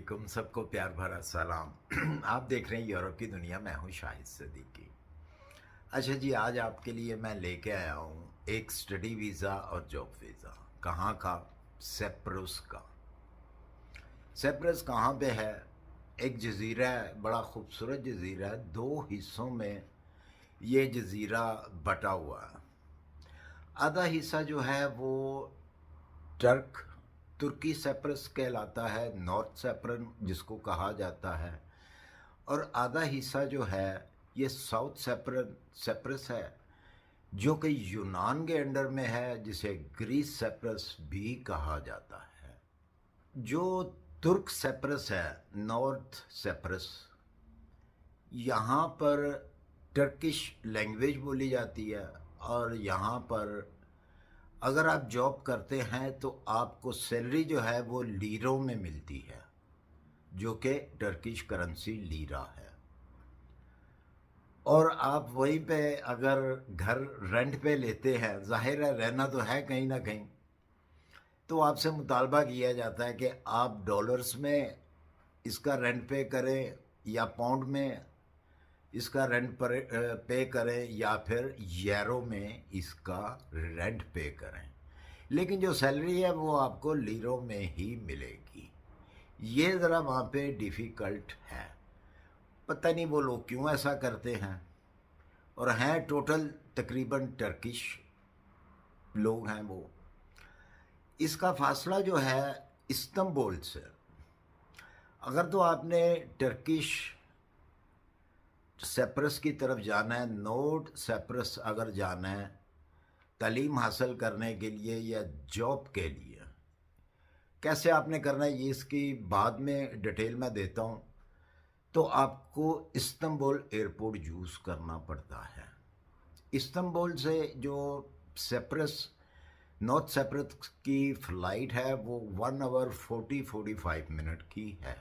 वालेकुम, सबको प्यार भरा सलाम। आप देख रहे हैं यूरोप की दुनिया। मैं हूं शाहिद सदीकी। अच्छा जी, आज आपके लिए मैं लेके आया हूं एक स्टडी वीज़ा और जॉब वीज़ा। कहाँ का? सेप्रुस का। सेप्रुस कहाँ पे है? एक जजीरा है, बड़ा खूबसूरत जजीरा है। दो हिस्सों में ये जजीरा बटा हुआ है। आधा हिस्सा जो है वो तुर्की सेप्रस कहलाता है, नॉर्थ सेप्रन जिसको कहा जाता है। और आधा हिस्सा जो है ये साउथ सेप्रस है, जो कि यूनान के अंडर में है, जिसे ग्रीस सेप्रस भी कहा जाता है। जो तुर्क सेप्रस है, नॉर्थ सेप्रस, यहाँ पर टर्किश लैंग्वेज बोली जाती है। और यहाँ पर अगर आप जॉब करते हैं तो आपको सैलरी जो है वो लीरों में मिलती है, जो कि टर्किश करेंसी लीरा है। और आप वहीं पे अगर घर रेंट पे लेते हैं, जाहिर है रहना तो है कहीं ना कहीं, तो आपसे मुतालबा किया जाता है कि आप डॉलर्स में इसका रेंट पे करें या पाउंड में इसका रेंट पे करें या फिर यूरो में इसका रेंट पे करें। लेकिन जो सैलरी है वो आपको लीरों में ही मिलेगी। ये ज़रा वहाँ पे डिफ़िकल्ट है। पता नहीं वो लोग क्यों ऐसा करते हैं। और हैं टोटल तकरीबन टर्किश लोग हैं वो। इसका फासला जो है इस्तांबुल से, अगर तो आपने टर्किश सेप्रस की तरफ जाना है, नॉर्थ सेप्रस अगर जाना है तालीम हासिल करने के लिए या जॉब के लिए, कैसे आपने करना है ये इसकी बाद में डिटेल में देता हूँ। तो आपको इस्तांबुल एयरपोर्ट यूज़ करना पड़ता है। इस्तांबुल से जो सेप्रस, नॉर्थ सेप्रस की फ़्लाइट है वो 1 आवर 45 मिनट की है।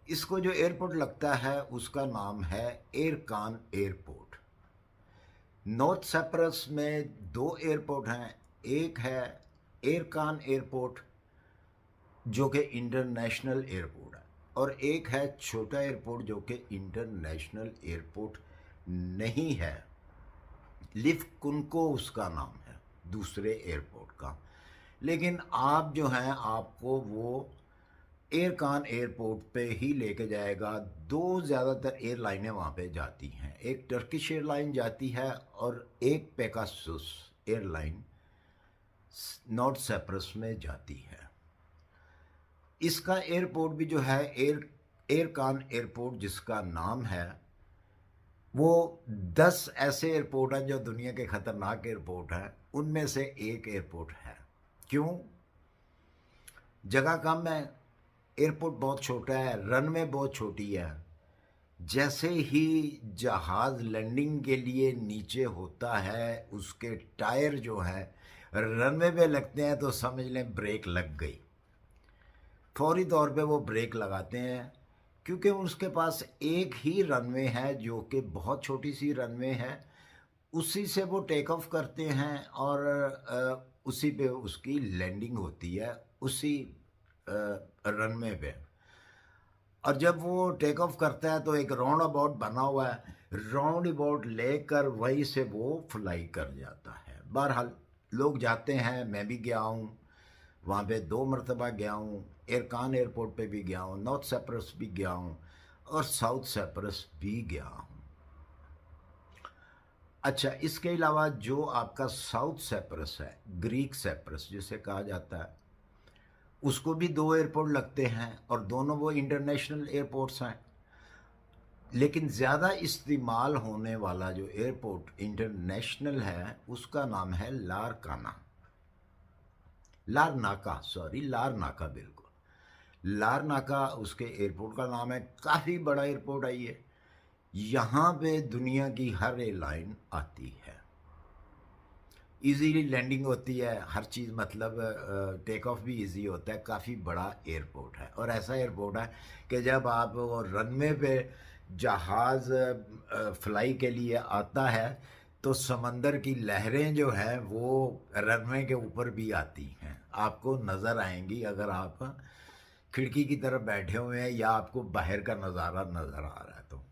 इसको जो एयरपोर्ट लगता है उसका नाम है एरकान एयरपोर्ट। नॉर्थ सेप्रस में दो एयरपोर्ट हैं। एक है एरकान एयरपोर्ट जो कि इंटरनेशनल एयरपोर्ट है, और एक है छोटा एयरपोर्ट जो कि इंटरनेशनल एयरपोर्ट नहीं है, लिफ्कुनको उसका नाम है दूसरे एयरपोर्ट का। लेकिन आप जो हैं आपको वो एरकान एयरपोर्ट पे ही लेके जाएगा। दो ज़्यादातर एयरलाइनें वहाँ पे जाती हैं, एक टर्किश एयरलाइन जाती है और एक पेगासस एयरलाइन नॉर्थ सेप्रस में जाती है। इसका एयरपोर्ट भी जो है एरकान एयरपोर्ट जिसका नाम है, वो 10 ऐसे एयरपोर्ट हैं जो दुनिया के ख़तरनाक एयरपोर्ट हैं, उनमें से एक एयरपोर्ट है। क्यों? जगह कम है, एयरपोर्ट बहुत छोटा है, रनवे बहुत छोटी है। जैसे ही जहाज़ लैंडिंग के लिए नीचे होता है, उसके टायर जो है रनवे पे लगते हैं तो समझ लें ब्रेक लग गई। फौरी तौर पे वो ब्रेक लगाते हैं, क्योंकि उसके पास एक ही रनवे है जो कि बहुत छोटी सी रनवे है। उसी से वो टेक ऑफ करते हैं और उसी पे उसकी लैंडिंग होती है, उसी रनवे पे। और जब वो टेक ऑफ करता है तो एक राउंड अबाउट बना हुआ है, राउंड अबाउट लेकर वहीं से वो फ्लाई कर जाता है। बहरहाल लोग जाते हैं, मैं भी गया हूँ वहाँ पे, 2 मरतबा गया हूँ। एरकान एयरपोर्ट पे भी गया हूँ, नॉर्थ सेप्रस भी गया हूँ और साउथ सेप्रस भी गया हूँ। अच्छा, इसके अलावा जो आपका साउथ सेप्रस है, ग्रीक सेप्रस जिसे कहा जाता है, उसको भी 2 एयरपोर्ट लगते हैं और दोनों वो इंटरनेशनल एयरपोर्ट्स हैं। लेकिन ज़्यादा इस्तेमाल होने वाला जो एयरपोर्ट इंटरनेशनल है उसका नाम है लारनाका, बिल्कुल लारनाका उसके एयरपोर्ट का नाम है। काफ़ी बड़ा एयरपोर्ट है ये। यहाँ पे दुनिया की हर एयरलाइन आती है, इजीली लैंडिंग होती है, हर चीज़, मतलब टेक ऑफ भी इजी होता है। काफ़ी बड़ा एयरपोर्ट है और ऐसा एयरपोर्ट है कि जब आप वो रनवे पे जहाज़ फ्लाई के लिए आता है तो समंदर की लहरें जो हैं वो रनवे के ऊपर भी आती हैं, आपको नज़र आएंगी अगर आप खिड़की की तरफ बैठे हुए हैं या आपको बाहर का नज़ारा नज़र आ रहा है तो।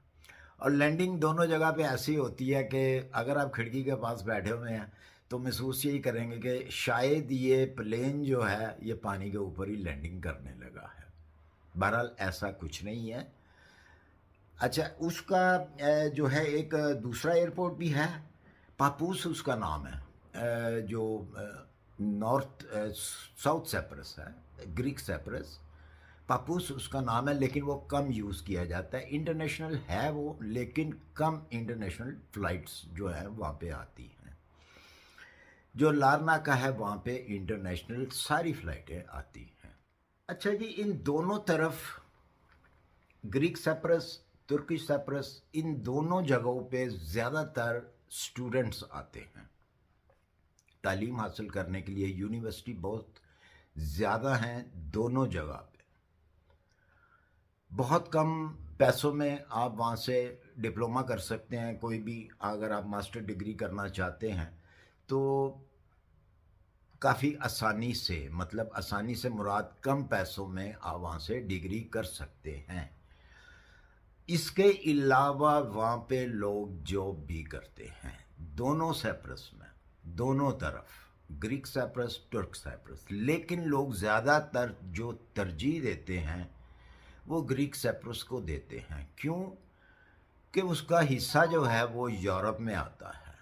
और लैंडिंग दोनों जगह पे ऐसी होती है कि अगर आप खिड़की के पास बैठे हुए हैं तो महसूस यही करेंगे कि शायद ये प्लेन जो है ये पानी के ऊपर ही लैंडिंग करने लगा है। बहरहाल ऐसा कुछ नहीं है। अच्छा, उसका जो है एक दूसरा एयरपोर्ट भी है, पापूस उसका नाम है, जो नॉर्थ साउथ साइप्रस है, ग्रीक साइप्रस। पापूस उसका नाम है, लेकिन वो कम यूज़ किया जाता है। इंटरनेशनल है वो, लेकिन कम इंटरनेशनल फ़्लाइट्स जो है वहाँ पे आती हैं। जो लारनाका है वहाँ पे इंटरनेशनल सारी फ़्लाइटें आती हैं। अच्छा जी, इन दोनों तरफ ग्रीक साइप्रस, तुर्किश साइप्रस, इन दोनों जगहों पे ज़्यादातर स्टूडेंट्स आते हैं तालीम हासिल करने के लिए। यूनिवर्सिटी बहुत ज़्यादा हैं दोनों जगह पे। बहुत कम पैसों में आप वहाँ से डिप्लोमा कर सकते हैं। कोई भी अगर आप मास्टर डिग्री करना चाहते हैं तो काफ़ी आसानी से, मतलब आसानी से मुराद कम पैसों में आप वहाँ से डिग्री कर सकते हैं। इसके अलावा वहाँ पे लोग जॉब भी करते हैं दोनों साइप्रस में, दोनों तरफ, ग्रीक साइप्रस, तुर्क साइप्रस। लेकिन लोग ज़्यादातर जो तरजीह देते हैं वो ग्रीक साइप्रस को देते हैं। क्यों? कि उसका हिस्सा जो है वो यूरोप में आता है,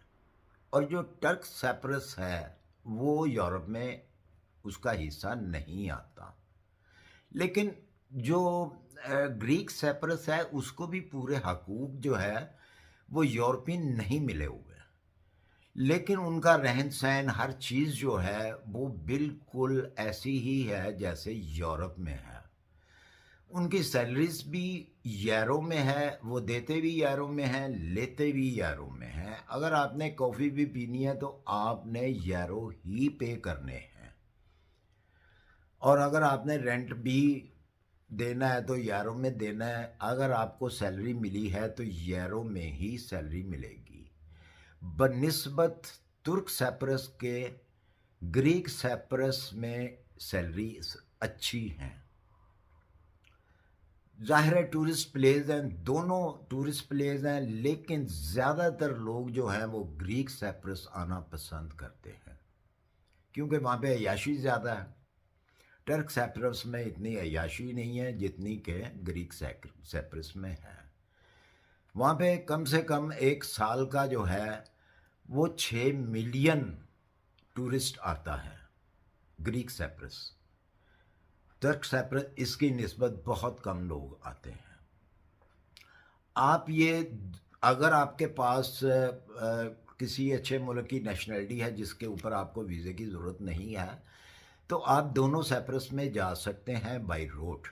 और जो टर्क साइप्रस है वो यूरोप में उसका हिस्सा नहीं आता। लेकिन जो ग्रीक साइप्रस है उसको भी पूरे हकूक जो है वो यूरोपियन नहीं मिले हुए, लेकिन उनका रहन सहन हर चीज़ जो है वो बिल्कुल ऐसी ही है जैसे यूरोप में है। उनकी सैलरीज भी यूरो में है, वो देते भी यूरो में हैं, लेते भी यूरो में हैं। अगर आपने कॉफ़ी भी पीनी है तो आपने यूरो ही पे करने हैं, और अगर आपने रेंट भी देना है तो यूरो में देना है। अगर आपको सैलरी मिली है तो यूरो में ही सैलरी मिलेगी। बनिस्बत तुर्क साइप्रस के ग्रीक साइप्रस में सैलरी अच्छी हैं। ज़ाहिर है टूरिस्ट प्लेस हैं, दोनों टूरिस्ट प्लेस हैं, लेकिन ज़्यादातर लोग जो हैं वो ग्रीक साइप्रस आना पसंद करते हैं क्योंकि वहाँ पे अय्याशी ज़्यादा है। टर्क साइप्रस में इतनी अय्याशी नहीं है जितनी के ग्रीक साइप्रस में है। वहाँ पे कम से कम एक साल का जो है वो 6 मिलियन टूरिस्ट आता है ग्रीक साइप्रस। टर्क साइप्रस इसकी निस्बत बहुत कम लोग आते हैं। आप ये, अगर आपके पास किसी अच्छे मुल्क की नेशनलिटी है जिसके ऊपर आपको वीज़े की ज़रूरत नहीं है, तो आप दोनों साइप्रस में जा सकते हैं बाई रोड।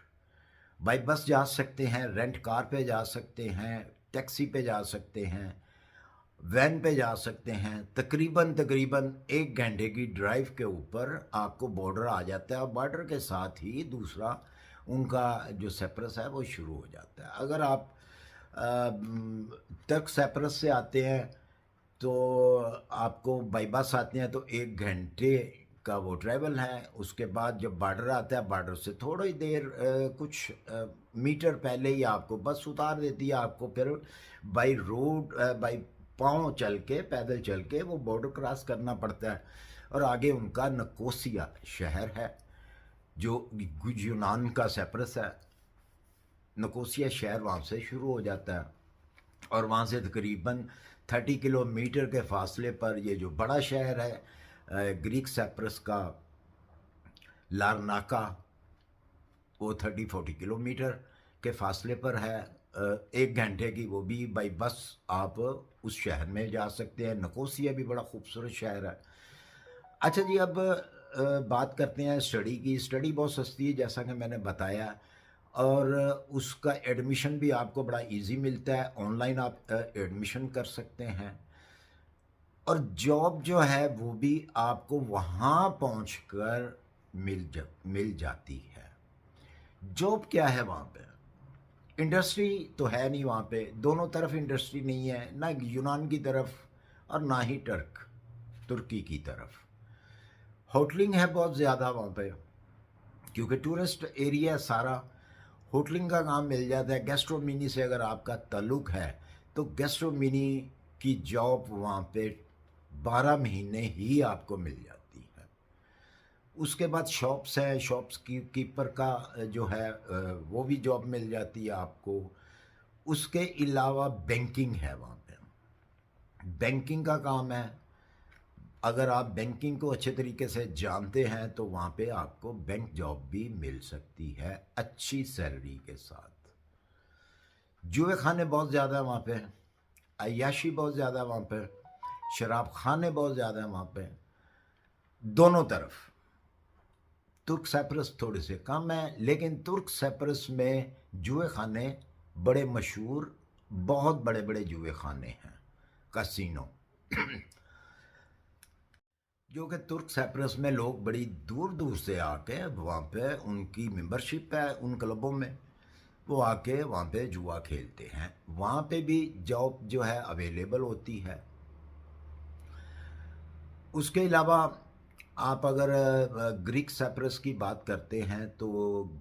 बाई बस जा सकते हैं, रेंट कार पे जा सकते हैं, टैक्सी पे जा सकते हैं, वैन पे जा सकते हैं। तकरीबन 1 घंटे की ड्राइव के ऊपर आपको बॉर्डर आ जाता है, और बॉर्डर के साथ ही दूसरा उनका जो साइप्रस है वो शुरू हो जाता है। अगर आप तर्क साइप्रस से आते हैं तो आपको बाई बस आते हैं तो 1 घंटे का वो ट्रैवल है। उसके बाद जब बॉर्डर आता है, बॉर्डर से थोड़ी देर कुछ मीटर पहले ही आपको बस उतार देती है। आपको फिर बाई रोड, बाई पाँव चल के, पैदल चल के वो बॉर्डर क्रॉस करना पड़ता है, और आगे उनका नकोसिया शहर है जो यूनान का साइप्रस है। नकोसिया शहर वहाँ से शुरू हो जाता है, और वहाँ से तकरीबन 30 किलोमीटर के फासले पर ये जो बड़ा शहर है ग्रीक साइप्रस का, लारनाका, वो 30-40 किलोमीटर के फासले पर है। 1 घंटे की वो भी बाई बस आप उस शहर में जा सकते हैं। नकोसिया भी बड़ा खूबसूरत शहर है। अच्छा जी, अब बात करते हैं स्टडी की। स्टडी बहुत सस्ती है जैसा कि मैंने बताया, और उसका एडमिशन भी आपको बड़ा इजी मिलता है। ऑनलाइन आप एडमिशन कर सकते हैं, और जॉब जो है वो भी आपको वहाँ पहुँचकर मिल जाती है। जॉब क्या है वहाँ पे? इंडस्ट्री तो है नहीं वहाँ पे, दोनों तरफ इंडस्ट्री नहीं है, ना यूनान की तरफ और ना ही तुर्की की तरफ। होटलिंग है बहुत ज़्यादा वहाँ पे, क्योंकि टूरिस्ट एरिया सारा, होटलिंग का काम मिल जाता है। गैस्ट्रोमिनी से अगर आपका ताल्लुक़ है तो गैस्ट्रोमिनी की जॉब वहाँ पे 12 महीने ही आपको मिल जाती है। उसके बाद शॉप्स है, शॉप्स कीपर का जो है वो भी जॉब मिल जाती है आपको। उसके अलावा बैंकिंग है वहाँ पे, बैंकिंग का काम है। अगर आप बैंकिंग को अच्छे तरीके से जानते हैं तो वहाँ पे आपको बैंक जॉब भी मिल सकती है अच्छी सैलरी के साथ। जुए खाने बहुत ज़्यादा है वहाँ पे, अय्याशी बहुत ज़्यादा है वहाँ पे, शराब खाने बहुत ज़्यादा है वहाँ पे, दोनों तरफ। तुर्क साइप्रस थोड़े से कम है, लेकिन तुर्क साइप्रस में जुए खाने बड़े मशहूर, बहुत बड़े बड़े जुए खाने हैं, कसिनो जो कि तुर्क साइप्रस में लोग बड़ी दूर दूर से आके वहाँ पे उनकी मेंबरशिप है उन क्लबों में, वो आके वहाँ पे जुआ खेलते हैं। वहाँ पे भी जॉब जो है अवेलेबल होती है। उसके अलावा आप अगर ग्रीक साइप्रस की बात करते हैं तो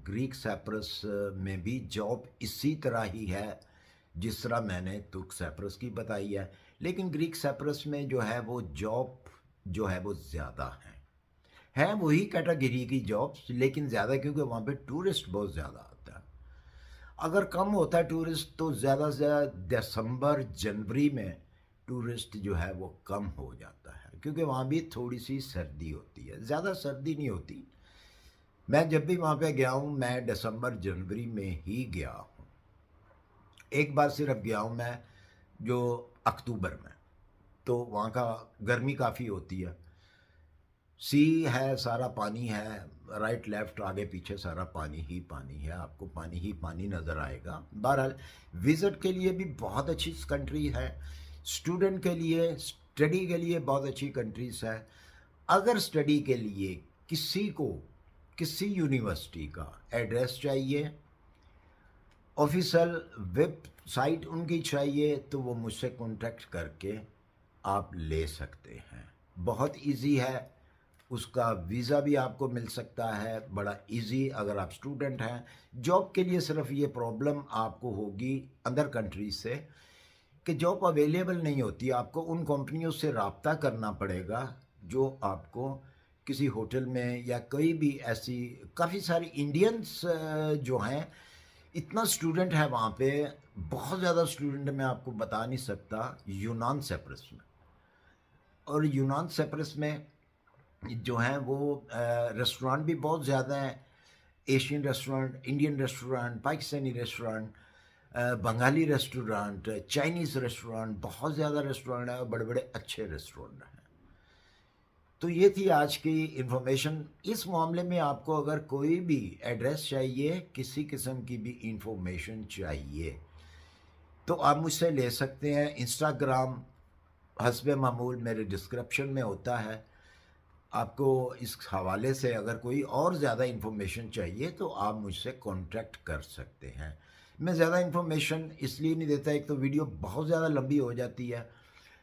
ग्रीक साइप्रस में भी जॉब इसी तरह ही है जिस तरह मैंने तुर्क साइप्रस की बताई है, लेकिन ग्रीक साइप्रस में जो है वो जॉब जो है वो ज़्यादा है वही कैटेगरी की जॉब्स, लेकिन ज़्यादा क्योंकि वहाँ पे टूरिस्ट बहुत ज़्यादा आता है। अगर कम होता है टूरिस्ट तो ज़्यादा से ज़्यादा दिसंबर जनवरी में टूरिस्ट जो है वो कम हो जाता है, क्योंकि वहाँ भी थोड़ी सी सर्दी होती है, ज़्यादा सर्दी नहीं होती। मैं जब भी वहाँ पे गया हूँ मैं दिसंबर जनवरी में ही गया हूँ। एक बार सिर्फ गया हूँ मैं जो अक्टूबर में, तो वहाँ का गर्मी काफ़ी होती है, सी है, सारा पानी है, राइट लेफ्ट आगे पीछे सारा पानी ही पानी है, आपको पानी ही पानी नज़र आएगा। बहरहाल विज़िट के लिए भी बहुत अच्छी कंट्री है, स्टूडेंट के लिए, स्टडी के लिए बहुत अच्छी कंट्रीज़ है। अगर स्टडी के लिए किसी को किसी यूनिवर्सिटी का एड्रेस चाहिए, ऑफिशियल वेबसाइट उनकी चाहिए, तो वो मुझसे कॉन्टेक्ट करके आप ले सकते हैं। बहुत इजी है, उसका वीज़ा भी आपको मिल सकता है, बड़ा इजी अगर आप स्टूडेंट हैं। जॉब के लिए सिर्फ ये प्रॉब्लम आपको होगी अदर कंट्री से कि जॉब अवेलेबल नहीं होती, आपको उन कंपनियों से रब्ता करना पड़ेगा जो आपको किसी होटल में या कोई भी ऐसी, काफ़ी सारी इंडियंस जो हैं, इतना स्टूडेंट है वहाँ पे, बहुत ज़्यादा स्टूडेंट मैं आपको बता नहीं सकता यूनान साइप्रस में। और यूनान साइप्रस में जो हैं वो रेस्टोरेंट भी बहुत ज़्यादा हैं, Asian restaurant, Indian restaurant, Pakistani restaurant, Bengali restaurant, Chinese restaurant, बहुत ज़्यादा रेस्टोरेंट है और बड़े बड़े अच्छे रेस्टोरेंट हैं। तो ये थी आज की इन्फॉर्मेशन। इस मामले में आपको अगर कोई भी एड्रेस चाहिए, किसी किस्म की भी इंफॉर्मेशन चाहिए, तो आप मुझसे ले सकते हैं। इंस्टाग्राम हस्बे मामूल मेरे डिस्क्रिप्शन में होता है। आपको इस हवाले से अगर कोई और ज़्यादा इन्फॉर्मेशन चाहिए तो आप मुझसे कांटेक्ट कर सकते हैं। मैं ज़्यादा इन्फॉर्मेशन इसलिए नहीं देता, एक तो वीडियो बहुत ज़्यादा लंबी हो जाती है,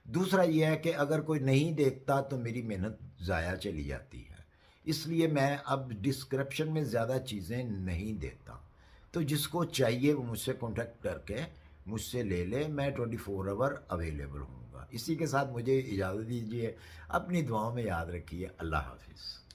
दूसरा यह है कि अगर कोई नहीं देखता तो मेरी मेहनत ज़ाया चली जाती है, इसलिए मैं अब डिस्क्रिप्शन में ज़्यादा चीज़ें नहीं देता। तो जिसको चाहिए वो मुझसे कांटेक्ट करके मुझसे ले ले, मैं 24 आवर अवेलेबल हूँगा। इसी के साथ मुझे इजाज़त दीजिए, अपनी दुआओं में याद रखिए। अल्लाह हाफिज़।